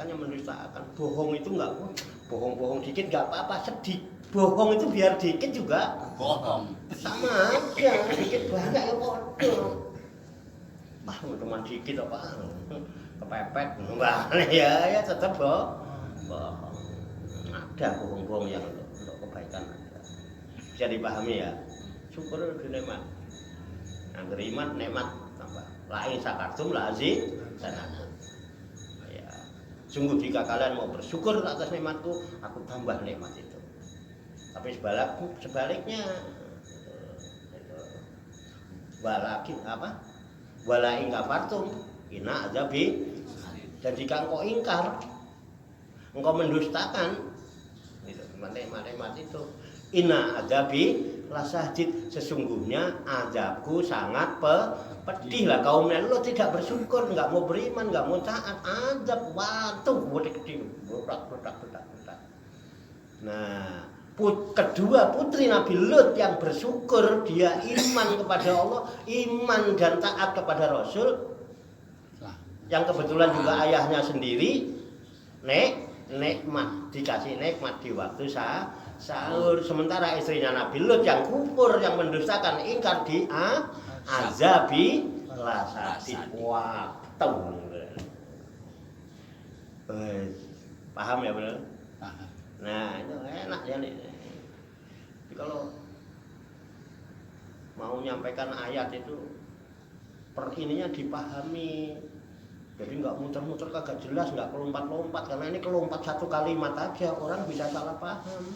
mendustakan. Bohong itu enggak, bohong-bohong dikit enggak apa-apa, sedih. Bohong itu biar dikit juga bohong. Sama aja, dikit banyak ya bodoh. Cuma dikit apa? Kepepet, enggak ya tetap bohong. Ada bohong-bohong yang untuk kebaikan ada. Bisa dipahami ya. Syukur itu nikmat. Angger iman nikmat tambah. Lain sakartum lazim sanana. Ya. Sungguh jika kalian mau bersyukur atas nikmatku, aku tambah nikmat itu. Tapi sebaliknya walakin apa? Wala in kafartum inna azabi. Dan jika engkau ingkar, engkau mendustakan itu nikmat itu. Inna azabi lasahdid, sesungguhnya azabku sangat pedih lah. Kaum lo tidak bersyukur, enggak mau beriman, enggak mau taat, azab waktu gede berat. Nah, kedua putri Nabi Lut yang bersyukur, dia iman kepada Allah, iman dan taat kepada Rasul, yang kebetulan juga ayahnya sendiri nikmat, dikasih nikmat di waktu sahur. Sementara istrinya Nabi Lut yang kufur, yang mendustakan, ingkar di azabi lasadid waktu. Paham ya benar? Paham. Nah itu enak ya nih. Jadi kalau mau nyampaikan ayat itu per ininya dipahami. Jadi nggak muter-muter kagak jelas, nggak kelompat-lompat, karena ini kelompat satu kalimat aja orang bisa salah paham.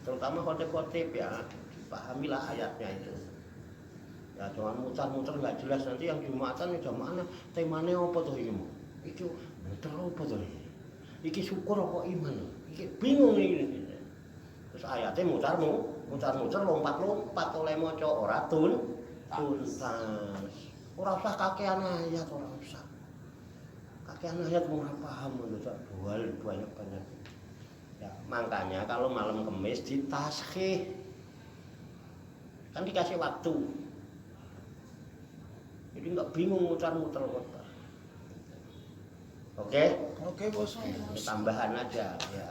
Terutama khotib-khotib ya, dipahamilah ayatnya itu. Ya jangan muter-muter nggak jelas, nanti yang jumatan jamaahnya temanya apa tuh ini? Iki muter apa tuh ini? Iki syukur apa iman? Iki bingung ini. Terus ayatnya muter-muter, lompat-lompat oleh maca ora tuntas. Ora usah kakean ayat, ora usah. Kakean ayat ora paham menurut dual banyak. Ya, makanya kalau malam Kamis ditashkhih. Kan dikasih waktu. Jadi enggak bingung muter-muter. Oke, bos. Tambahan aja ya.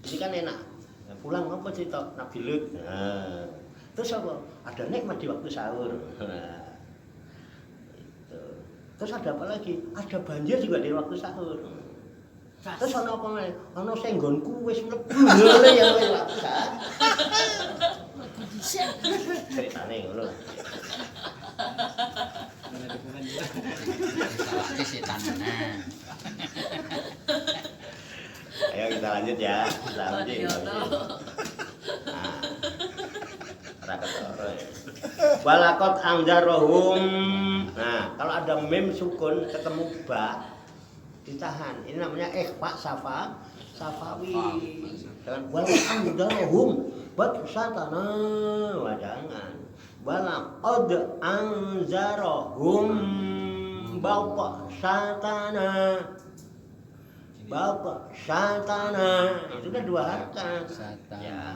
Ini kan enak. Ya, pulang apa cerita Nabi Lut. Nah, terus apa? Ada nikmat di waktu sahur. Nah, itu. Terus ada apa lagi? Ada banjir juga di waktu sahur. Terus ana apa meneh? Ana sing nggonku wis mlebu lho ya waktu sahur. Ceritane ngono. Salahke setan meneh. Ayo kita lanjut ya. Walakot angjarohum. Nah, kalau ada mim sukun ketemu ba ditahan. Ini namanya ikhfa safawi. Dengan walakot angjarohum buat satana wajangan. Walakot angjarohum bapak satana. Bapak satana itu kan dua harakat. Ya.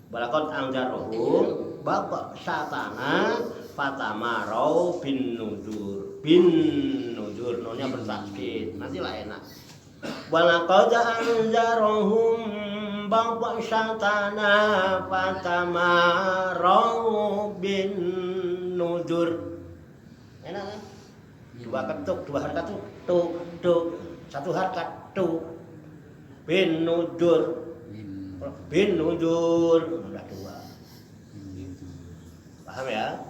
Balakot angjarohum bapak satana fatamarau bin nudur nonnya bertasydid nanti lah enak. Balakot angjarohum bapak satana fatamarau bin nudur enak kan? Dua ketuk, dua harakat tuh satu harakat tuh bin nudur udah dua. Paham ya?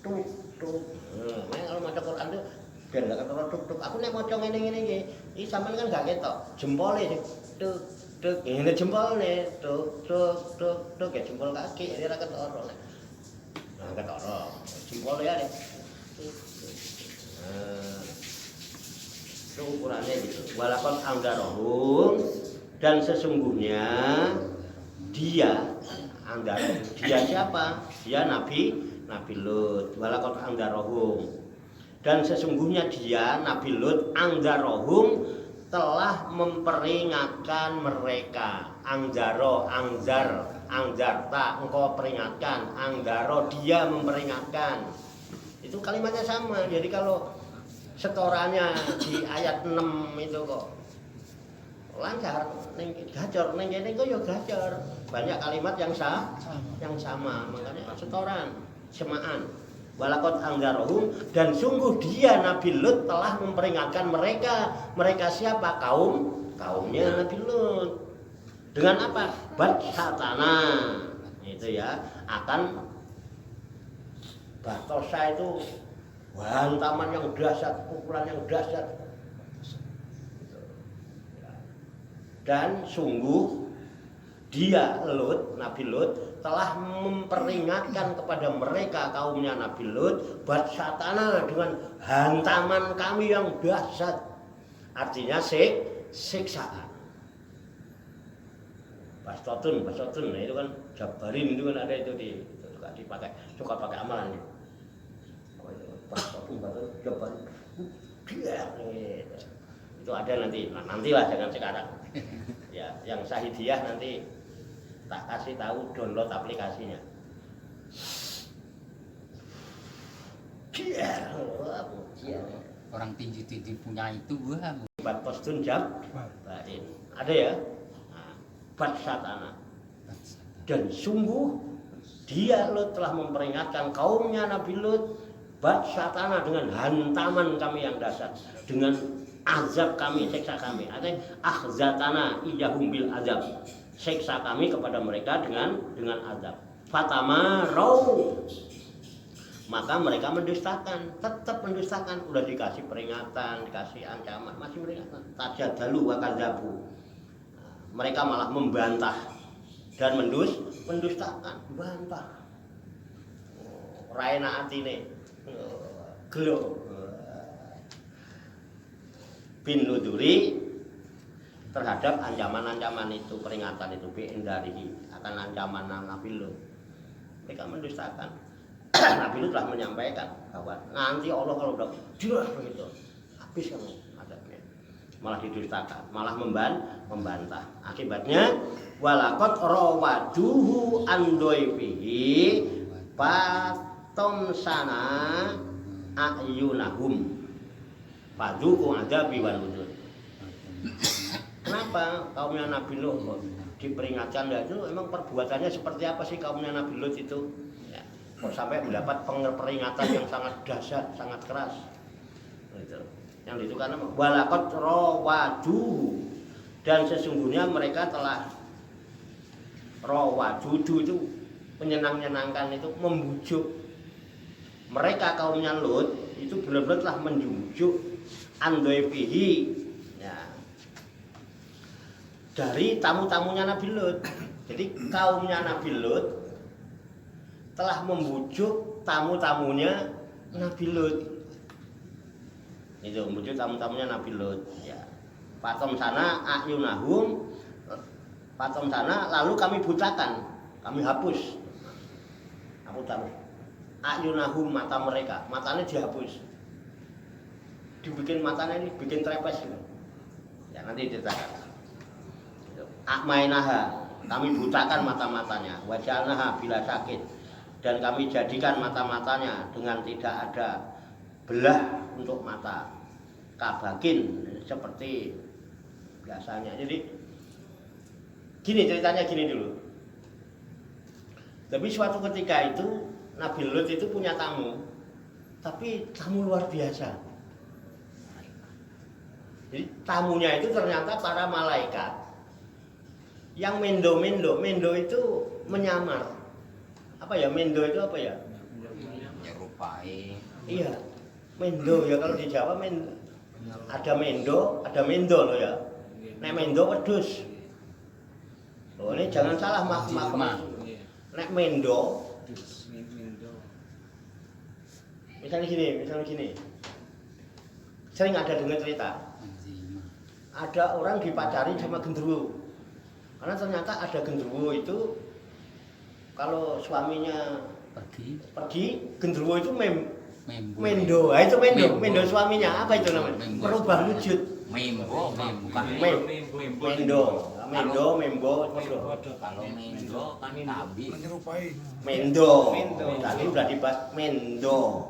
Tuk. Nah, kalau maca Quran tuh biar enggak ketara tuk. Aku nek maca ngene iki, iki sampean kan gak ketok. Jempole tuk. Ngene jempolne tuk. Ya jempol kaki ini ora ketara. Nah, ketara. Jempol ya nek. Itu ukurannya gitu. Walakon anggarohum dan sesungguhnya dia siapa? Dia Nabi Lut. Walakon anggarohum dan sesungguhnya dia Nabi Lut anggarohum telah memperingatkan mereka. Angjarta engkau peringatkan, anggaro dia memperingatkan. Itu kalimatnya sama. Jadi kalau setorannya di ayat 6 itu kok lancar, ning gacor, ning kene kok ya gacor. Banyak kalimat yang sama, makanya setoran, semaan. Walakot anggarohum, dan sungguh dia Nabi Lut telah memperingatkan mereka. Mereka siapa? Kaumnya Nabi Lut. Dengan apa? Batsatana. Itu ya, akan batosa itu hantaman yang dahsyat, pukulan yang dahsyat. Dan sungguh dia Lut, Nabi Lut telah memperingatkan kepada mereka kaumnya Nabi Lut batsatana dengan hantaman kami yang dahsyat. Artinya siksaan. Bastotun itu kan jabarin itu kan ada itu suka dipakai, suka pakai amalan itu. Bastotun jabarin. Itu ada nantilah jangan sekarang. Ya, yang Sahidiyah nanti tak kasih tahu download aplikasinya. Orang tinju-tinju punya itu gua. Bat postun jam. Ada ya? Batsatana. Dan sungguh dia Lut telah memperingatkan kaumnya Nabi Lut batsatana dengan hantaman kami yang dahsyat, dengan azab kami, siksa kami. Artinya akhzatana iyahum bil azab. Siksa kami kepada mereka dengan azab. Fatamarau, maka mereka mendustakan, tetap mendustakan. Udah dikasih peringatan, dikasih ancaman, masih peringatan. Tajadalu wa kadzabu. Mereka malah membantah dan mendustakan, bantah. Raina atine gelo bin nuduri terhadap ancaman-ancaman itu, peringatan itu bi'indarihi akan ancaman Nabi Lut. Mereka mendustakan. Nabi Lut telah menyampaikan bahwa nanti Allah kalau udah dirah begitu habis kamu adabnya. Malah didustakan, malah membantah. Akibatnya walaqad rawaduhu andoifihi patom sana ayunahum Paduku adabi wal wujud. Kenapa kaumnya Nabi Lut diperingatkan? Ya itu emang perbuatannya seperti apa sih kaumnya Nabi Lut itu? Ya, kok sampai mendapat peringatan yang sangat dahsyat, sangat keras. Gitu. Yang itu karena walaqad rawaduhu, dan sesungguhnya mereka telah rawaduhu itu menyenang-nyenangkan, itu membujuk. Mereka kaumnya Lut itu benar-benar telah menjujuk andoifihi, ya, dari tamu-tamunya Nabi Lut. Jadi kaumnya Nabi Lut telah membujuk tamu-tamunya Nabi Lut. Itu membujuk tamu-tamunya Nabi Lut. Ya. Patom sana ayunahum, patom sana lalu kami butakan, kami hapus. Ayunahum, mata mereka, matanya dihapus. Dibikin matanya ini bikin trepes gitu. Ya nanti diceritakan. Akmainaha, kami butakan mata-matanya, wajalnaha bila sakit, dan kami jadikan mata-matanya dengan tidak ada belah untuk mata, kabakin seperti biasanya. Jadi gini ceritanya, gini dulu. Tapi suatu ketika itu Nabi Lut itu punya tamu, tapi tamu luar biasa. Jadi tamunya itu ternyata para malaikat yang mendo itu menyamar. Apa ya mendo itu apa ya? Nyerupai. Iya, mendo ya, kalau di Jawa ada mendo loh ya. Nek mendo wedhus. Oh, ini jangan salah maaf. Nek mendo misalnya gini. Sering ada dengar cerita. Ada orang dipacari sama genderuwo. Karena ternyata ada genderuwo itu kalau suaminya pergi genderuwo itu mendo. Nah, itu mendo suaminya. Apa itu namanya? Merubah wujud. Membo. Membo. Kalau mendo kan tabi. Menyerupai. Mendo. Tadi udah dibahas mendo.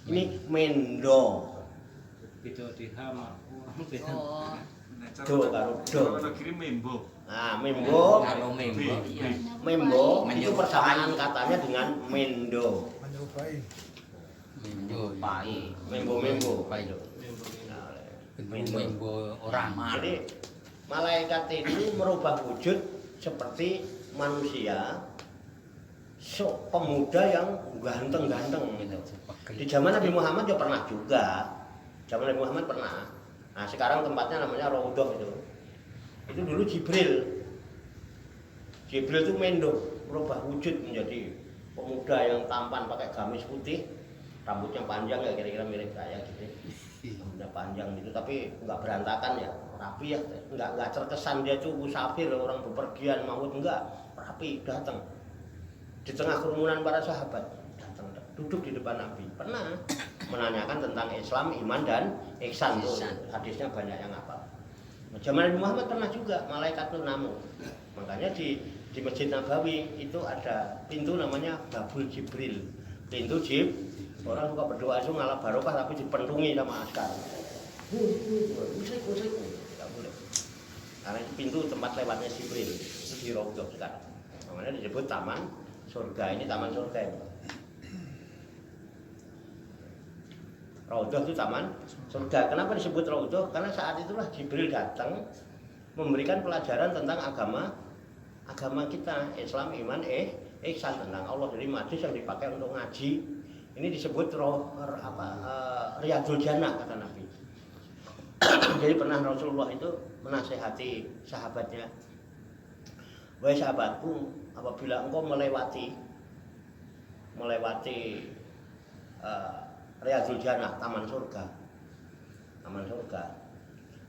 Ini mendo. beda dirham. Beda. Oh, Do karo do. Kalau kirim membo. Nah, membo, Kalau membo iya. membo itu Menyerupai. persamaan katanya dengan mendo. menyerupai. menyerupai. Membo-membo. Membo orang mar. Jadi malaikat itu merubah wujud seperti manusia, pemuda yang ganteng-ganteng gitu. Di zaman Nabi Muhammad ya pernah juga. Zaman Nabi Muhammad pernah. Nah, sekarang tempatnya namanya Raudhah itu. Itu dulu Jibril. Jibril itu mendo, merubah wujud menjadi pemuda yang tampan pakai gamis putih, rambutnya panjang ya kira-kira mirip saya gitu. Rambutnya panjang gitu, tapi nggak berantakan ya, rapi ya, nggak terkesan dia tuh musafir orang bepergian maut, enggak, rapi datang di tengah kerumunan para sahabat, datang duduk di depan Nabi, pernah menanyakan tentang Islam, iman dan ihsan tuh, hadisnya banyak yang hafal. Zaman Nabi Muhammad pernah juga malaikat itu namu, makanya di Masjid Nabawi itu ada pintu namanya Babul Jibril, pintu orang suka berdoa itu ngalah barokah tapi dipentungi sama askar. Musik, tidak boleh. Karena itu pintu tempat lewatnya Jibril itu di Raudhah sekarang. Namanya disebut Taman Surga. Ini Taman Surga ini. Raudhah itu Taman Surga. Kenapa disebut Raudhah? Karena saat itulah Jibril datang memberikan pelajaran tentang agama kita, Islam, iman, ihsan, tentang Allah. Jadi majlis yang dipakai untuk ngaji ini disebut Riyadul Jannah kata Nabi. Jadi pernah Rasulullah itu menasehati sahabatnya, wahai sahabatku, apabila engkau melewati Riyadul Jannah, taman surga,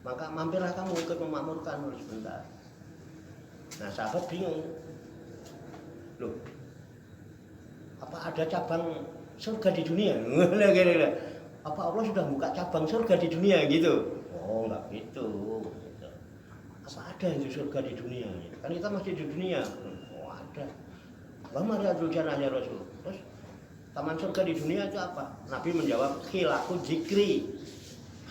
maka mampirlah kamu ikut memakmurkan dulu sebentar. Nah, sahabat bingung, loh, apa ada cabang surga di dunia? Apa Allah sudah buka cabang surga di dunia gitu? Oh, enggak gitu. Apa ada itu surga di dunia? Kan kita masih di dunia. Oh, ada. Bagaimana Riyadul Jannah ya Rasul? Terus taman surga di dunia itu apa? Nabi menjawab, khilaku zikri.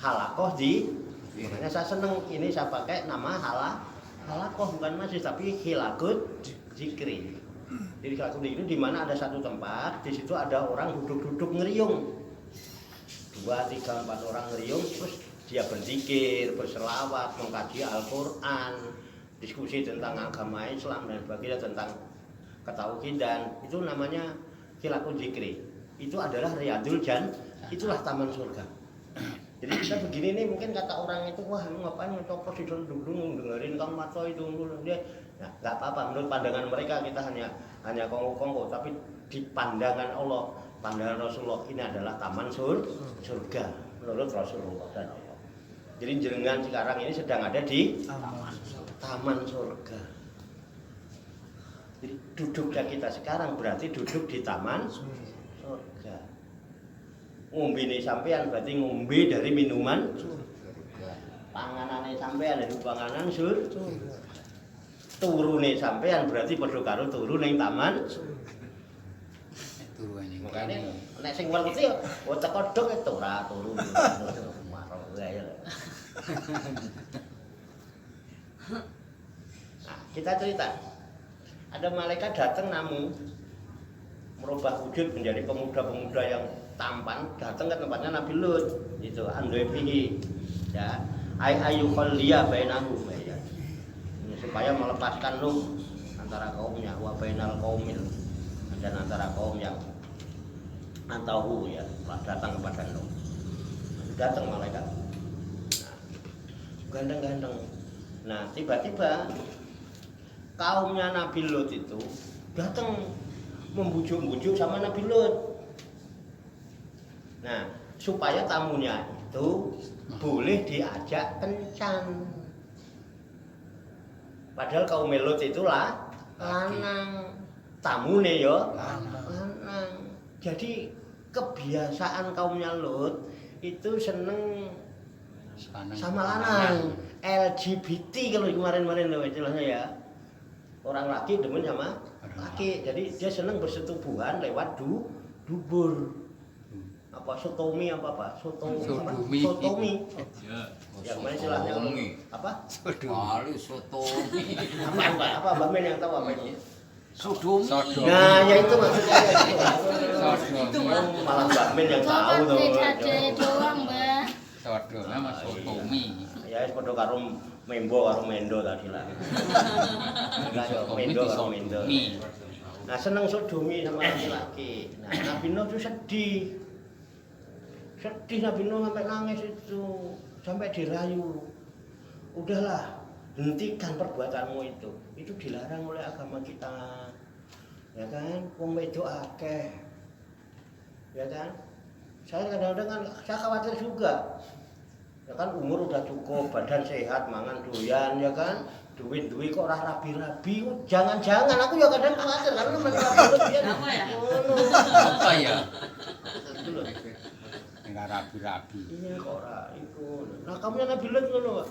Halakoh di. Makanya saya seneng ini saya pakai nama halakoh bukan masjid tapi khilakut zikri. Jadi khilakut zikri di mana ada satu tempat, di situ ada orang duduk-duduk ngeriung. 2, 3, 4 orang ngeriung, terus dia berzikir, berselawat, mengkaji Al-Quran, diskusi tentang agama Islam dan sebagainya, tentang ketauhidan. Itu namanya khilakut zikri. Itu adalah Riyadul Jannah, itulah taman surga. Jadi kita begini nih, mungkin kata orang itu, wah lu ngapain ngecopot sih dulu dengerin Kang Mato itu dia. Nah, nggak apa-apa, menurut pandangan mereka kita hanya kongko-kongko, tapi di pandangan Allah, pandangan Rasulullah ini adalah taman surga menurut Rasulullah dan Allah. Jadi jenengan sekarang ini sedang ada di taman surga. Jadi duduknya kita sekarang berarti duduk di taman surga. Ngombe nih sampean berarti ngombe dari minuman panganane sampean dari panganan surga. Turune sampean berarti padha karo turu ning taman Turu ning makane nek sing ngerti ya teko dok itu ora turu marah ya. Nah, kita cerita ada malaikat datang namu merubah wujud menjadi pemuda-pemuda yang tampan, datang ke tempatnya Nabi Lut itu andaihi ya ayu khalliya bainahu ya. Supaya melepaskan Nuh antara kaumnya wa bainal qaumil dan antara kaum yang antahu ya datang kepada Nuh. Datang malaikat. Nah, ganteng-ganteng. Nah, tiba-tiba kaumnya Nabi Lut itu datang membujuk-bujuk sama Nabi Lut. Nah, supaya tamunya itu boleh diajak kencan. Padahal kaum Lut itulah lanang, tamune yo lanang. Jadi kebiasaan kaumnya Lut itu seneng sama lanang. LGBT kalau kemarin-kemarin loh istilahnya ya. Orang laki demen sama laki. Jadi dia seneng bersetubuhan lewat dubur. apa sotomi apa Sodomi. sotomi Ya. yang mana istilahnya Sotomi. apa Kali sotomi. apa Mbak Men yang tahu apa itu Sodomi. Sodomi. nah ya itu maksudnya ya, itu. Sodomi. Malah Mbak Men yang tahu tuh doang, Mbak. Sodomi sama sotomi. ya padha karo membo karo mendo tadi lah enggak yo Sodomi mendo itu karo mendo sodomi. nah seneng sodomi sama laki-laki nah Nabi Nuh itu sedih Nabi Nuh sampai nangis itu sampai dirayu udahlah hentikan perbuatanmu itu dilarang oleh agama kita ya kan wong wedok akeh ya kan saya kadang-kadang kan saya khawatir juga ya kan umur udah cukup badan sehat mangan doyan ya kan duit kok ora rabi-rabi jangan-jangan aku ya kadang khawatir karena rabi ya Apa ya? Apa ya? itu loh Enggak rabi-rabi. iya kok ora iku nah kamu yang Nabi Lut ngono Pak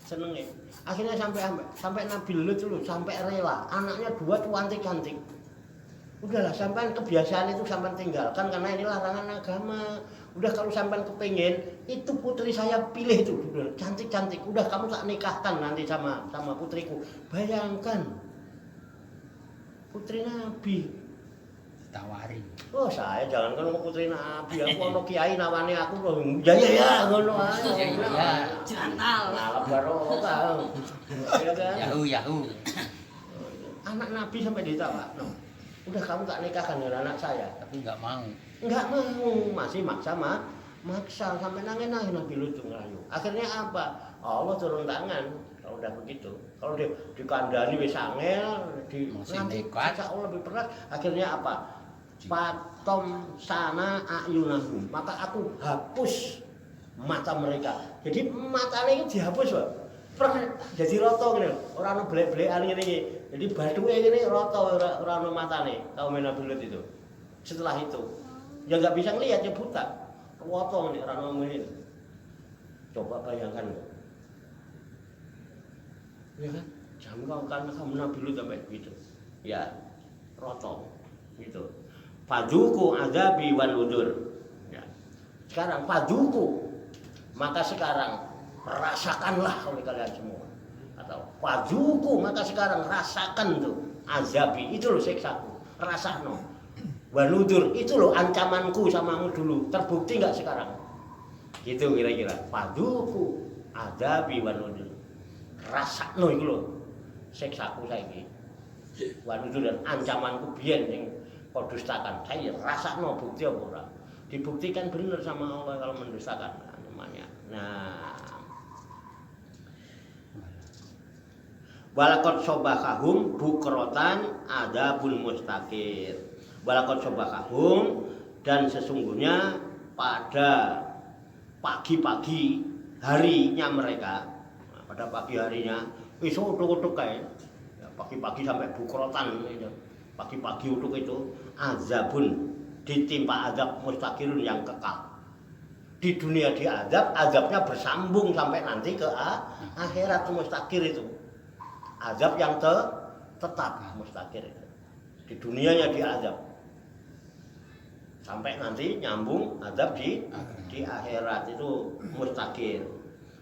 senenge akhirnya sampai Nabi Lut dulu sampai rela anaknya 2 tuh cantik udahlah sampean kebiasaan itu sampean tinggalkan karena ini larangan agama udah kalau sampean kepengen itu putri saya pilih itu udah cantik udah kamu tak nikahkan nanti sama putriku bayangkan putri Nabi Ditawari. oh saya jangan kan putri Nabi aku ono kiai nawane aku loh ya ngono ae Ya. Jantal. nah barokah ya kan Yahu. anak Nabi sampai ditawakno udah kamu tak nikahkan dengan anak saya Tapi enggak mau. enggak mau masih maksa sampai nangis Nabi Lut ngerayu akhirnya apa Allah turun tangan kalau udah begitu kalau dikandani wis angel Masih nanti nekat. siksa Allah lebih berat akhirnya apa patom sana ayunahum maka aku hapus mata mereka jadi matanya itu dihapus Pak jadi roto gini orang blek-blekan gini jadi baduke gini roto orang matane kaum Nabi Lut itu setelah itu ya nggak bisa ngelihat ya buta roto nih orang ini coba bayangkan ya kan jangan karena kamu Nabi Lut sampai begitu ya roto gitu faduku azabi wan nudur ya. Sekarang faduku maka sekarang rasakanlah oleh kalian semua atau faduku maka sekarang rasakan tuh azabi itu loh siksaku rasakno wan nudur itu loh ancamanku samamu dulu terbukti nggak sekarang gitu kira-kira faduku azabi wan nudur rasakno itu loh siksaku saiki wan nudur dan ancamanku biyen yang kau dustakan saya rasakno bukti apa ora dibuktikan benar sama Allah kalau mendustakan namanya nah walakot sobakahum bukrotan adabul mustaqir walakot sobakahum dan sesungguhnya pada pagi-pagi harinya mereka pada pagi harinya iso utuk-utuk kayak ya, pagi-pagi sampai bukrotan gitu. Pagi-pagi utuk itu azabun ditimpa azab mustaqirun yang kekal di dunia diazab azabnya bersambung sampai nanti ke akhirat mustaqir itu azab yang tetap mustaqir itu di dunianya diazab sampai nanti nyambung azab di akhirat itu mustaqir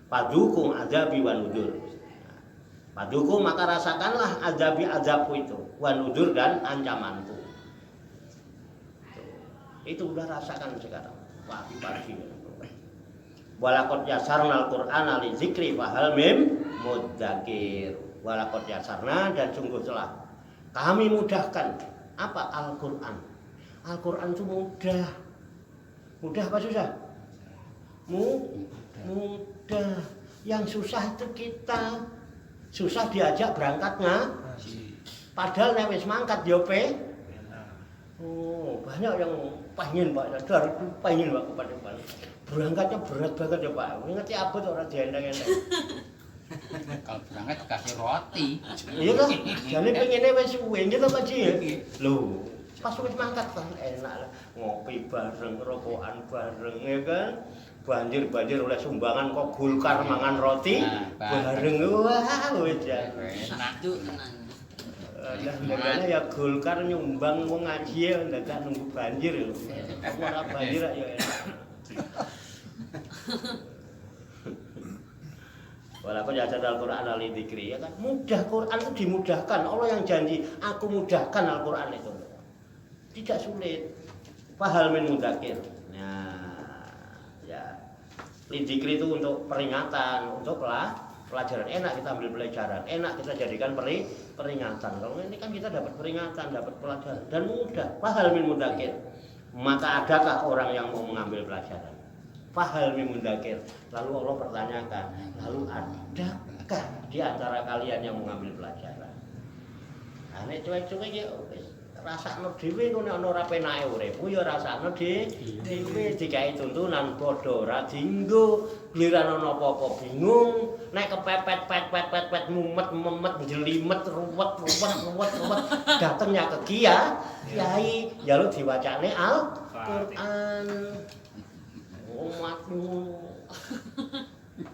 padukum azabi wan nudur padukum maka rasakanlah azabku itu wan nudur dan ancamanku itu udah rasakan sekarang pagi-pagi walakot yasarnal qur'ana li zikri fahal mim mudzakir walakot yasarna dan sungguh telah kami mudahkan apa Al-Qur'an itu mudah apa susah mudah yang susah itu kita susah diajak berangkatnya padahal nek wis mangkat yo banyak yang pengen Pak sadar pengen Pak kepada Pak berangkatnya berat banget ya Pak ngerti apa tuh orang diendang-endang Kalau berangkat dikasih roti. iya kan jadi pengennya wis suwe gitu Pak Ji lho pas wis mangkat kan enak lah ngopi bareng rokokan bareng ya kan banjir oleh sumbangan kok Gulkar mangan roti bareng wah wis ya Enak. Itu tenang. Lah ya Golkar nyumbang wong ngaji ya dadak nunggu banjir lho. Apa ora banjir ya enak. Walaupun ya Al-Qur'an al-dzikri ya kan mudah, Quran itu dimudahkan. Allah yang janji aku mudahkan Al-Qur'an itu. Tidak sulit. Fahal min mudzakir. Nah, ya lidzikri itu untuk peringatan, untuk pelajaran. Enak kita ambil pelajaran, enak kita jadikan peringatan. Kalau ini kan kita dapat peringatan, dapat pelajaran dan mudah. Fahal min mudzakir. Maka adakah orang yang mau mengambil pelajaran? Fahal min mudzakir. Lalu Allah pertanyakan, lalu adakah di antara kalian yang mengambil pelajaran? Nah, nek cuek-cuek ya wis rasakno dhewe ngono ana ora penake uripmu ya rasakno dhewe dikai tuntunan padha ora dienggo giliran ana apa-apa bingung nek kepepet pet mumet jelimet ruwet datengnya ke kiai njaluk diwacane Al-Qur'an umatmu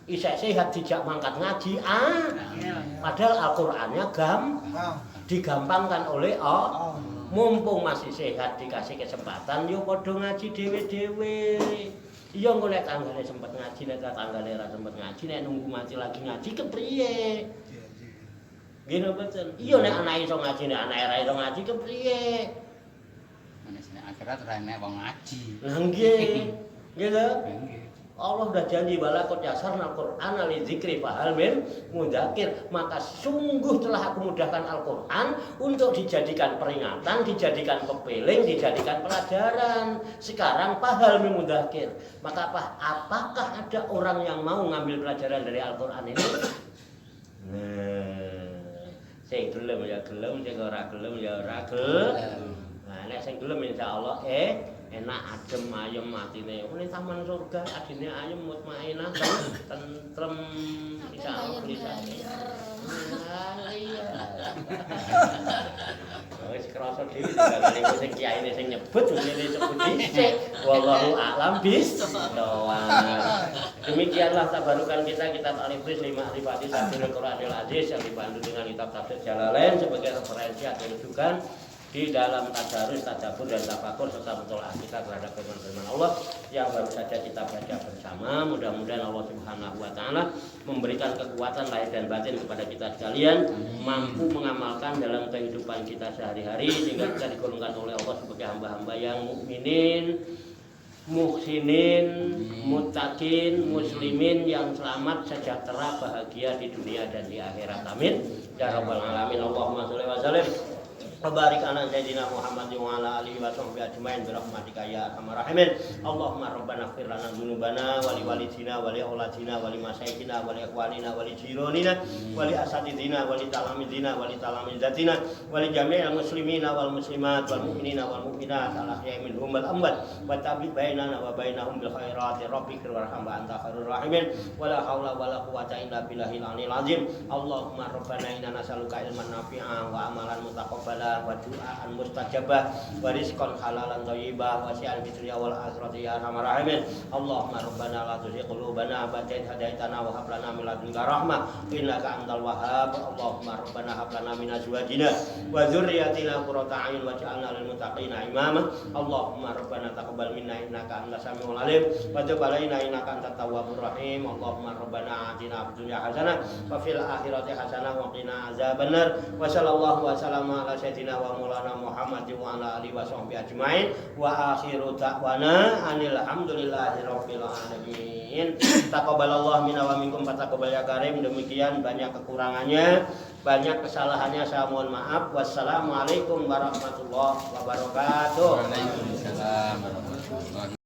isek sehat dijak mangkat ngaji padahal Al-Qur'annya digampangkan oleh Allah. Mumpung masih sehat dikasih kesempatan yo padha ngaji dhewe-dhewe. Iya engko nek tanggane sempet ngaji, nek tanggane ora sempet ngaji, nek nunggu mati lagi ngaji kepriye? Nggih mboten. Iya nek anake iso ngaji, nek anake ora iso ngaji kepriye? Manesane akhirat ora enek wong ngaji. Lah nggih. Nggih lho. Nggih. Allah sudah janji balakot yasarna Al-Qur'an lidzikri fahal min mudzakir, maka sungguh telah aku mudahkan Al-Qur'an untuk dijadikan peringatan, dijadikan pepeling, dijadikan pelajaran. Sekarang fahal min mudzakir. Maka apakah ada orang yang mau ngambil pelajaran dari Al-Qur'an ini? Nah, sing gelem ya gelem, sing ora gelem ya ora gelem. Nah, nek sing gelem insyaallah enak adem ayem atine. Ini taman surga, adine ayem mutmainah, tentrem insyaallah bisa. Iya. Wis krasa dhewe tinggal ning sing kiyaine sing nyebut ngene sebut dhisik. Wallahu a'lam bishawab. Demikianlah tabarukan kita Al-Ifris 5 Rifati Tafsirul Qur'anil Aziz yang dibantu dengan kitab tafsir Jalalain sebagai referensi atau rujukan di dalam tadarus, tadabbur dan tafakur serta mentolaah kita terhadap firman-firman Allah yang baru saja kita baca bersama. Mudah-mudahan Allah Subhanahu wa taala memberikan kekuatan lahir dan batin kepada kita sekalian, mampu mengamalkan dalam kehidupan kita sehari-hari sehingga kita digolongkan oleh Allah sebagai hamba-hamba yang mukminin, muhsinin, muttaqin, muslimin yang selamat, sejahtera, bahagia di dunia dan di akhirat. Amin ya rabbal alamin. Allahumma sholli wa sallim Barik ala Sayyidina Muhammad wa ala alihi wa sahbihi ajmain birahmatika ya arhamar rahimin. Allahumma rabbana ighfir lana dzunubana wa li walidina wa li auladina wa li masyayikhina wa li ikhwanina wa li jironina wa li asatidina wa li talamidina wa li talamidatina wa li jami'il muslimina wal muslimat wal mu'minina wal mu'minat al ahya'i minhum wal amwat wa tabi bainana wa bainahum bil khairati rabbika warham wa anta khairur rahimin wa la haula wa la quwwata illa billahil aliyil azim. Allahumma rabbana inna nas'aluka ilman nafi'an wa amalan mutaqabbala wa du'aan mustajabah wa rizqan halalan thayyibah wa si'an fid dunya wal akhirati ya arhamar rahimin. Allahumma rabbana la tuzigh qulubana ba'da idh hadaitana wa hab lana min ladunka rahmah innaka antal wahhab. Allahumma rabbana hab lana min azwajina wa dzurriyyatina qurrata a'yun waj'alna lil muttaqina imama. Allahumma rabbana taqabbal minna innaka antas samiul alim wa tub 'alaina innaka antat tawwabur rahim. Allahumma rabbana atina fid dunya hasanah wa fil akhirati hasanah wa qina azabannar. Wa sallallahu wa sallama ala sayyidina wa maulana Muhammad wa ala alihi wa sahbihi ajmain wa akhiru da'wana anil hamdulillahi rabbil alamin. Taqabbalallahu minna wa minkum fataqabbal ya karim. Demikian banyak kekurangannya, banyak kesalahannya, saya mohon maaf. Wassalamualaikum warahmatullahi wabarakatuh. Waalaikumsalam warahmatullahi wabarakatuh.